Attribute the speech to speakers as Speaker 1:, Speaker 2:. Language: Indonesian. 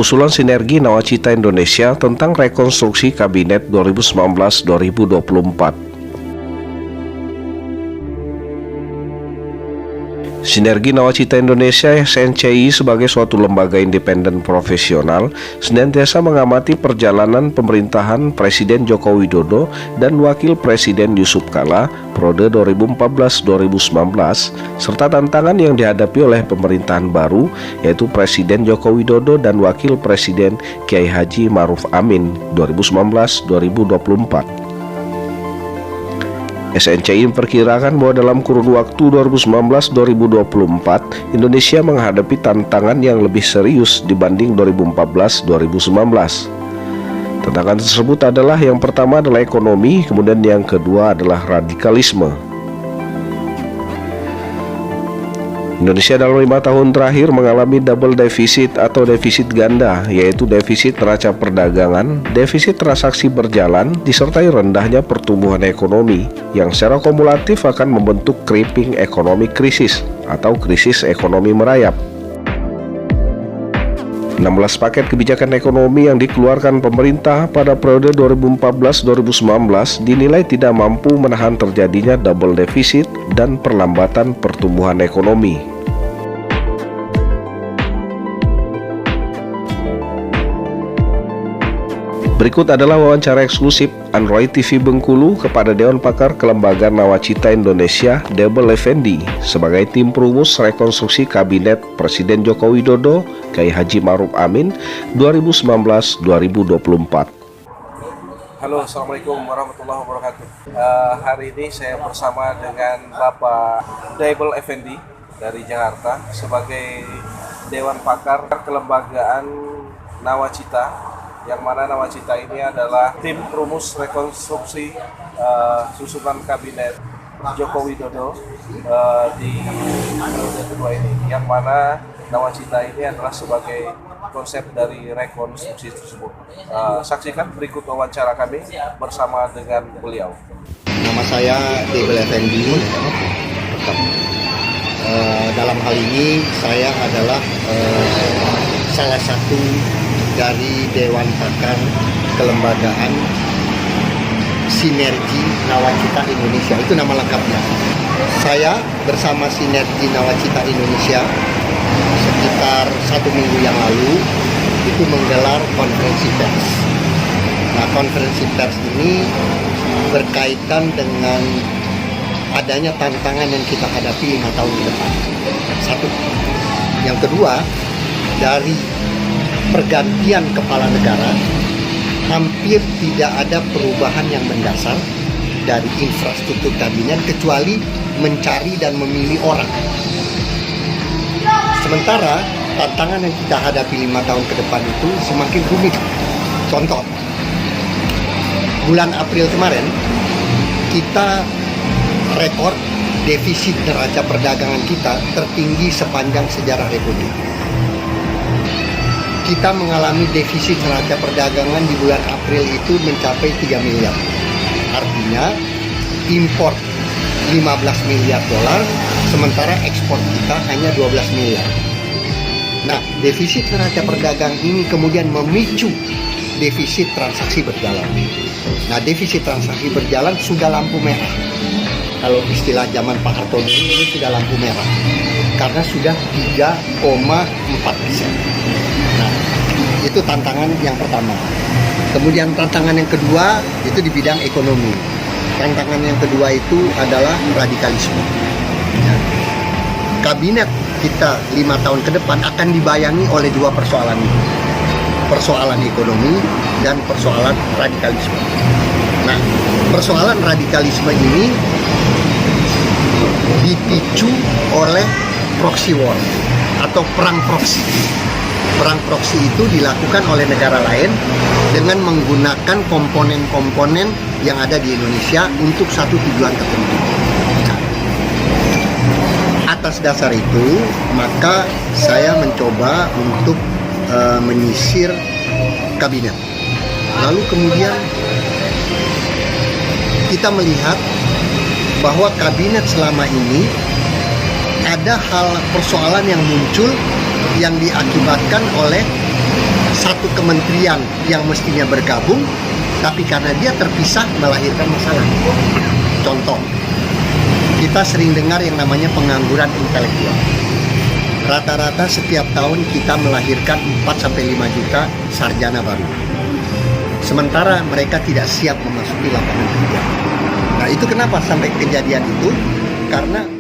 Speaker 1: usulan sinergi Nawacita Indonesia tentang rekonstruksi Kabinet 2019-2024. Sinergi Nawacita Indonesia (SNCI) sebagai suatu lembaga independen profesional senantiasa mengamati perjalanan pemerintahan Presiden Joko Widodo dan Wakil Presiden Yusuf Kala periode 2014-2019 serta tantangan yang dihadapi oleh pemerintahan baru yaitu Presiden Joko Widodo dan Wakil Presiden Kiai Haji Ma'ruf Amin 2019-2024. SNCI memperkirakan bahwa dalam kurun waktu 2019-2024, Indonesia menghadapi tantangan yang lebih serius dibanding 2014-2019. Tantangan tersebut adalah yang pertama adalah ekonomi, kemudian yang kedua adalah radikalisme. Indonesia dalam 5 tahun terakhir mengalami double defisit atau defisit ganda, yaitu defisit neraca perdagangan, defisit transaksi berjalan, disertai rendahnya pertumbuhan ekonomi, yang secara kumulatif akan membentuk creeping economic crisis atau krisis ekonomi merayap. 16 paket kebijakan ekonomi yang dikeluarkan pemerintah pada periode 2014-2019 dinilai tidak mampu menahan terjadinya double defisit dan perlambatan pertumbuhan ekonomi. Berikut adalah wawancara eksklusif Android TV Bengkulu kepada Dewan Pakar Kelembagaan Nawacita Indonesia Debel Effendi sebagai tim perumus rekonstruksi Kabinet Presiden Joko Widodo Kiai Haji Ma'ruf Amin 2019-2024.
Speaker 2: Halo, Assalamualaikum warahmatullahi wabarakatuh. Hari ini saya bersama dengan Bapak Debel Effendi dari Jakarta sebagai Dewan Pakar Kelembagaan Nawacita, yang mana Nawacita ini adalah tim perumus rekonstruksi susunan Kabinet Joko Widodo di periode kedua ini, yang mana Nawacita ini adalah sebagai konsep dari rekonstruksi tersebut. Saksikan berikut wawancara kami bersama dengan beliau.
Speaker 3: Nama saya Debel Effendi. Dalam hal ini saya adalah salah satu dari Dewan Pakar Kelembagaan Sinergi Nawacita Indonesia. Itu nama lengkapnya. Saya bersama Sinergi Nawacita Indonesia sekitar 1 minggu yang lalu itu menggelar konferensi pers. Nah, konferensi pers ini berkaitan dengan adanya tantangan yang kita hadapi 5 tahun ke depan. Satu. Yang kedua, dari pergantian kepala negara hampir tidak ada perubahan yang mendasar dari infrastruktur kabinet kecuali mencari dan memilih orang. Sementara tantangan yang kita hadapi 5 tahun ke depan itu semakin rumit. Contoh, bulan April kemarin kita rekor defisit neraca perdagangan kita tertinggi sepanjang sejarah Republik. Kita mengalami defisit neraca perdagangan di bulan April itu mencapai 3 miliar. Artinya impor 15 miliar dolar, sementara ekspor kita hanya 12 miliar. Nah, defisit neraca perdagangan ini kemudian memicu defisit transaksi berjalan. Nah, defisit transaksi berjalan sudah lampu merah. Kalau istilah zaman Pak Harto dulu ini sudah lampu merah. Karena sudah 3,4%. Nah, itu tantangan yang pertama. Kemudian tantangan yang kedua itu di bidang ekonomi. Tantangan yang kedua itu adalah radikalisme. Ya. Kabinet kita 5 tahun ke depan akan dibayangi oleh 2 persoalan ini. Persoalan ekonomi dan persoalan radikalisme. Nah, persoalan radikalisme ini dipicu oleh proxy war atau perang proksi. Perang proksi itu dilakukan oleh negara lain dengan menggunakan komponen-komponen yang ada di Indonesia untuk satu tujuan tertentu. Atas dasar itu, maka saya mencoba untuk menyisir kabinet. Lalu kemudian kita melihat bahwa kabinet selama ini ada hal persoalan yang muncul yang diakibatkan oleh satu kementerian yang mestinya bergabung, tapi karena dia terpisah melahirkan masalah. Contoh, kita sering dengar yang namanya pengangguran intelektual. Rata-rata setiap tahun kita melahirkan 4-5 juta sarjana baru. Sementara mereka tidak siap memasuki lapangan kerja. Nah, itu kenapa sampai kejadian itu? Karena